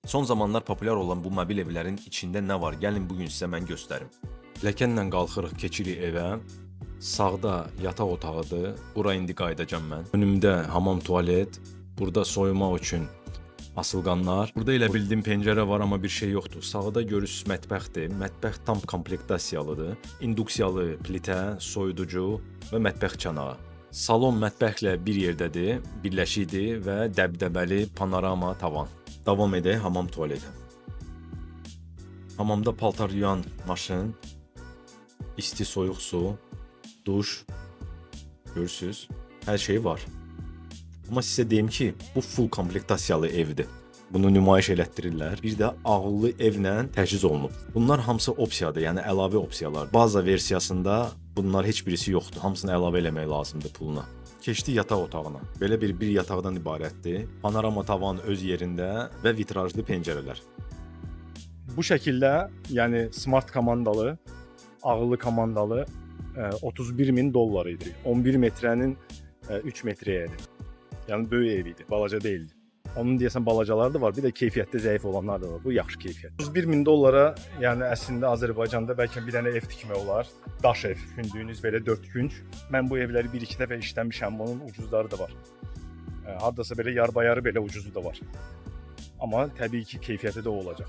Son zamanlar populyar olan bu mobil evlərin içində nə var? Gəlin bu gün sizə mən göstərim. Pilləkənlə qalxırıq, keçirik evə. Sağda yataq otağıdır. Bura indi qayıdacam mən. Önümdə hamam tualet. Burada soyumaq üçün asılqanlar. Burada elə bildiyim pəncərə var, amma bir şey yoxdur. Sağda görürsüz mətbəxdir. Mətbəx tam komplektasiyalıdır. İnduksiyalı plitə, soyuducu və mətbəx çanağı. Salon mətbəxlə bir yerdədir, birləşikdir və dəbdəbəli panorama tavan. Davam edək hamam tualetə. Hamamda paltar yuyan maşın, isti soyuq su, duş, görürsüz, hər şey var. Amma sizə deyim ki, bu full komplektasiyalı evdir. Bunu nümayiş elətdirirlər. Bir də ağıllı evlə təchiz olunub. Bunlar hamısı opsiyadır, yəni əlavə opsiyalar. Baza versiyasında bunlar heç birisi yoxdur. Hamısını əlavə eləmək lazımdır puluna. Keçdi yataq otağına. Belə bir yataqdan ibarətdir. Panorama tavan öz yerində və vitrajlı pəncərələr. Bu şəkildə, yəni smart komandalı, ağıllı komandalı $31.000 idi. 11 metrənin 3 metrəyə idi. Yəni böyük ev idi, balaca deyildi. Onun deyəsən balacaları da var, bir də keyfiyyətdə zəif olanlar da var. Bu yaxşı keyfiyyət. $31.000, yəni əslində Azərbaycanda bəlkə bir dənə ev tikmək olar. Daş ev, düşündüyünüz belə 4 günc. Mən bu evləri 1-2 dəfə işləmişəm, bunun ucuzları da var. Hardasa belə yarbayarı belə ucuzu da var. Amma təbii ki, keyfiyyəti də olacaq.